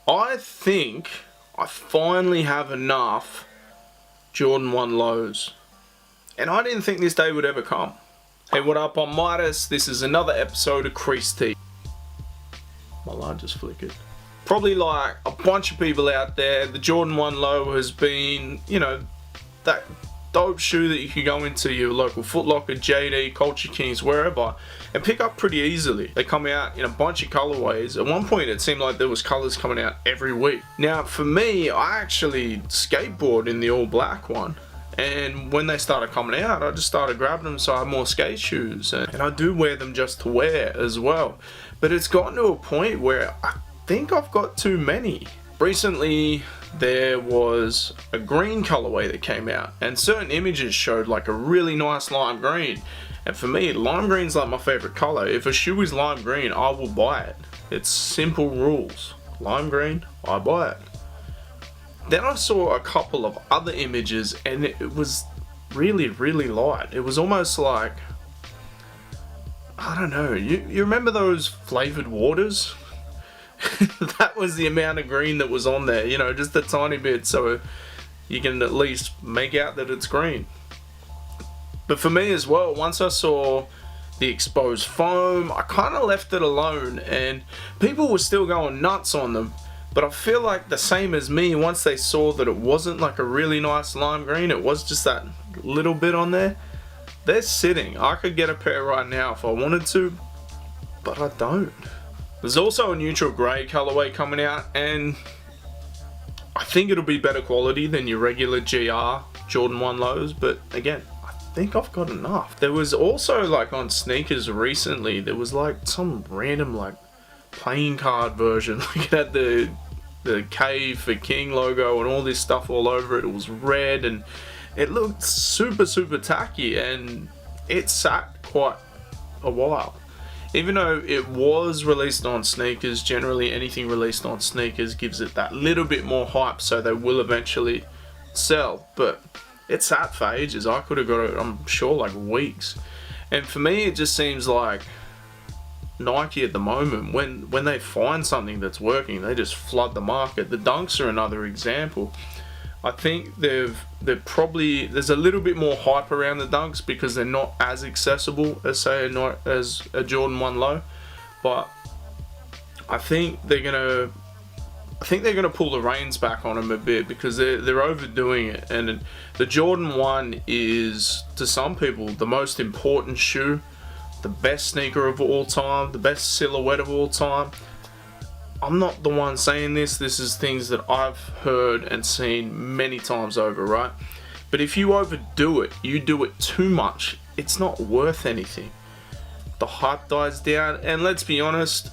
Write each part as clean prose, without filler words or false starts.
I think I finally have enough Jordan 1 lows. And I didn't think this day would ever come. Hey, what up? I'm Midas. This is another episode of Crease Tea. My line just flickered. Probably like a bunch of people out there, the Jordan 1 low has been, that dope shoe that you can go into your local Foot Locker, JD, Culture Kings, wherever, and pick up pretty easily. They come out in a bunch of colorways. At one point it seemed like there was colors coming out every week. Now for me, I actually skateboard in the all black one, and when they started coming out, I just started grabbing them so I have more skate shoes, and I do wear them just to wear as well. But it's gotten to a point where I think I've got too many. Recently there was a green colorway that came out, and certain images showed like a really nice lime green, and for me lime green's like my favorite color. If a shoe is lime green, I will buy it. It's simple rules. Lime green, I buy it. Then I saw a couple of other images and it was really light. It was almost like, I don't know, you remember those flavored waters? That was the amount of green that was on there, just a tiny bit, so you can at least make out that it's green. But for me as well, once I saw the exposed foam, I kind of left it alone, and people were still going nuts on them. But I feel like the same as me, once they saw that it wasn't like a really nice lime green, it was just that little bit on there, they're sitting. I could get a pair right now if I wanted to, but I don't. There's also a neutral grey colorway coming out, and I think it'll be better quality than your regular GR Jordan 1 lows, but again, I think I've got enough. There was also like on sneakers recently, there was like some random like playing card version. Like it had the K for King logo and all this stuff all over it. It was red and it looked super tacky, and it sat quite a while. Even though it was released on sneakers, generally anything released on sneakers gives it that little bit more hype, so they will eventually sell. But it sat for ages. I could have got it, I'm sure, like weeks. And for me, it just seems like Nike at the moment, when they find something that's working, they just flood the market. The Dunks are another example. I think there's a little bit more hype around the Dunks because they're not as accessible as say as a Jordan 1 low, but I think they're gonna pull the reins back on them a bit because they're overdoing it. And the Jordan 1 is, to some people, the most important shoe, the best sneaker of all time, the best silhouette of all time. I'm not the one saying this. This is things that I've heard and seen many times over, right? But if you overdo it, you do it too much, it's not worth anything. The hype dies down, and let's be honest,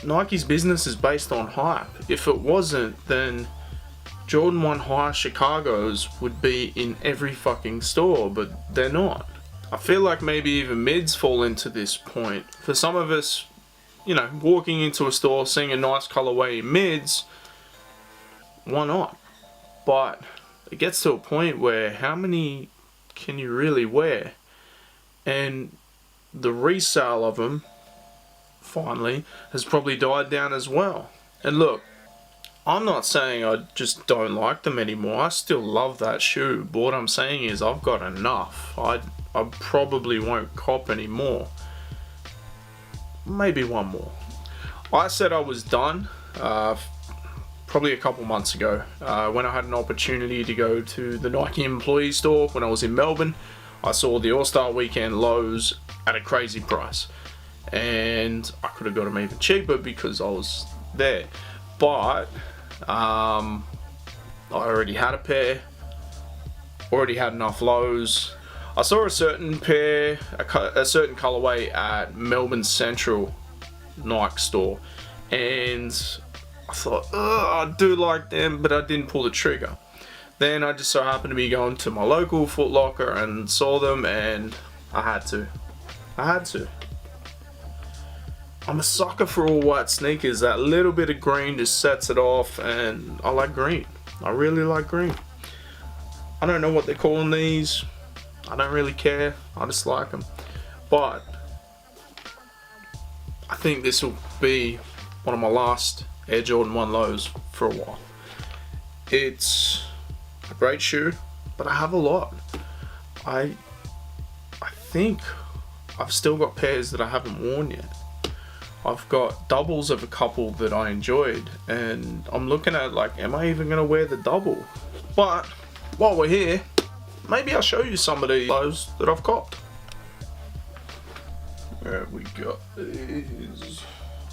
Nike's business is based on hype. If it wasn't, then Jordan 1 High Chicago's would be in every fucking store, but they're not. I feel like maybe even mids fall into this point. For some of us, walking into a store, seeing a nice colorway in mids, why not? But it gets to a point where how many can you really wear? And the resale of them, finally, has probably died down as well. And look, I'm not saying I just don't like them anymore. I still love that shoe. But what I'm saying is I've got enough. I probably won't cop anymore. Maybe one more. I said I was done probably a couple months ago when I had an opportunity to go to the Nike employee store when I was in Melbourne. I saw the All-Star Weekend lows at a crazy price, and I could have got them even cheaper because I was there, but I already had a pair, already had enough lows. I saw a certain pair, a certain colorway at Melbourne Central Nike store, and I thought, I do like them, but I didn't pull the trigger. Then I just so happened to be going to my local Foot Locker and saw them, and I had to. I'm a sucker for all white sneakers. That little bit of green just sets it off, and I like green. I really like green. I don't know what they're calling these. I don't really care. I just like them. But I think this will be one of my last Air Jordan 1 lows for a while. It's a great shoe, but I have a lot. I think I've still got pairs that I haven't worn yet. I've got doubles of a couple that I enjoyed, and I'm looking at like, am I even gonna wear the double? But while we're here, maybe I'll show you some of the lows that I've copped. Where have we got these?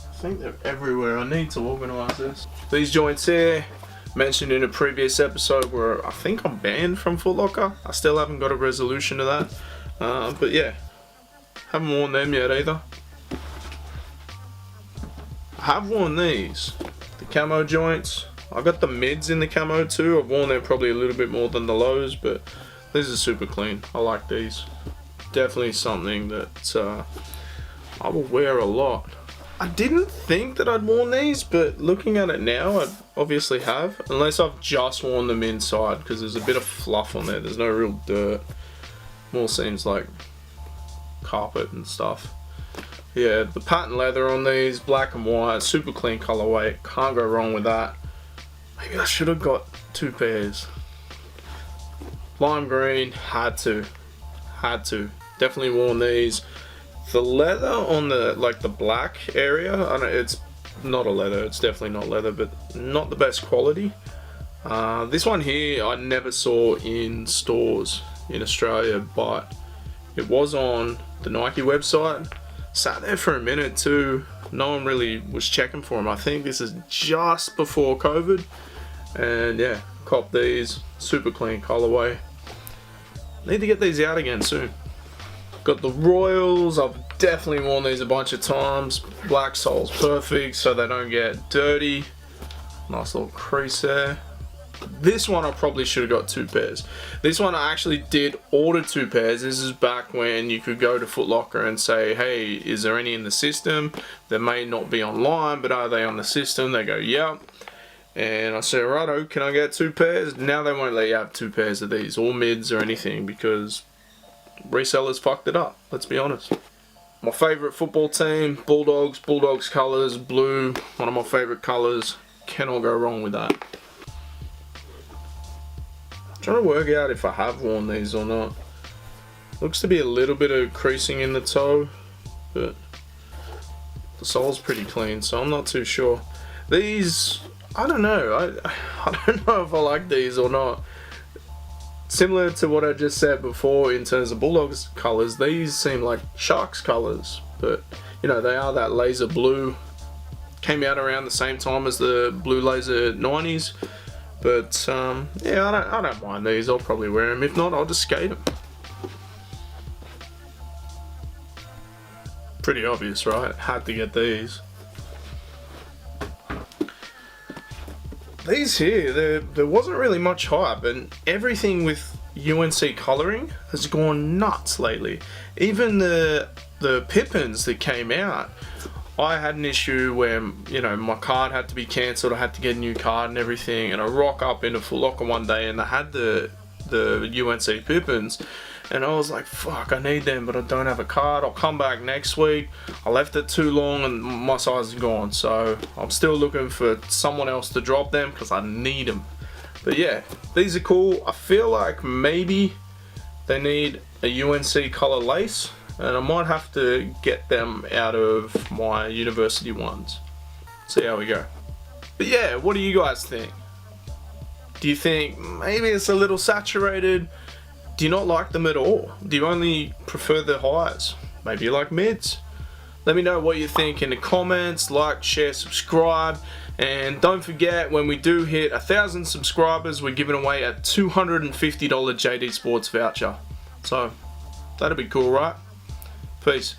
I think they're everywhere. I need to organise this. These joints here, mentioned in a previous episode, where I think I'm banned from Foot Locker. I still haven't got a resolution to that. But yeah, haven't worn them yet either. I have worn these, the camo joints. I got the mids in the camo too. I've worn them probably a little bit more than the lows, but these are super clean. I like these. Definitely something that I will wear a lot. I didn't think that I'd worn these, but looking at it now, I obviously have. Unless I've just worn them inside, because there's a bit of fluff on there. There's no real dirt. More seems like carpet and stuff. Yeah, the patent leather on these, black and white, super clean colorway. Can't go wrong with that. Maybe I should have got 2 pairs. Lime green, had to. Definitely worn these. The leather on the the black area, I know it's not a leather, it's definitely not leather, but not the best quality. This one here I never saw in stores in Australia, but it was on the Nike website. Sat there for a minute too. No one really was checking for them. I think this is just before COVID. And yeah, cop these. Super clean colorway. Need to get these out again soon. Got the Royals. I've definitely worn these a bunch of times. Black sole's perfect so they don't get dirty. Nice little crease there. This one I probably should have got 2 pairs. This one I actually did order 2 pairs. This is back when you could go to Foot Locker and say, hey, is there any in the system? They may not be online, but are they on the system? They go, yep. And I said, righto, can I get 2 pairs? Now they won't let you have 2 pairs of these, or mids or anything, because resellers fucked it up, let's be honest. My favourite football team, Bulldogs. Bulldogs colours, blue, one of my favourite colours. Cannot go wrong with that. Trying to work out if I have worn these or not. Looks to be a little bit of creasing in the toe, but the sole's pretty clean, so I'm not too sure. These, I don't know. I don't know if I like these or not. Similar to what I just said before in terms of Bulldogs colours, these seem like Sharks colours, but you know, they are that laser blue. Came out around the same time as the Blue Laser 90s. But yeah, I don't mind these. I'll probably wear them. If not, I'll just skate them. Pretty obvious, right? Had to get these. These here, there wasn't really much hype, and everything with UNC colouring has gone nuts lately. Even the Pippins that came out, I had an issue where, you know, my card had to be cancelled. I had to get a new card and everything, and I rock up into Foot Locker one day and they had the UNC Pippins, and I was like, fuck, I need them, but I don't have a card. I'll come back next week. I left it too long and my size is gone, so I'm still looking for someone else to drop them because I need them. But yeah, these are cool. I feel like maybe they need a UNC color lace, and I might have to get them out of my university ones. See how we go. But yeah, what do you guys think? Do you think maybe it's a little saturated? Do you not like them at all? Do you only prefer the highs? Maybe you like mids? Let me know what you think in the comments. Like, share, subscribe. And don't forget, when we do hit 1,000 subscribers, we're giving away a $250 JD Sports voucher. So, that'd be cool, right? Peace.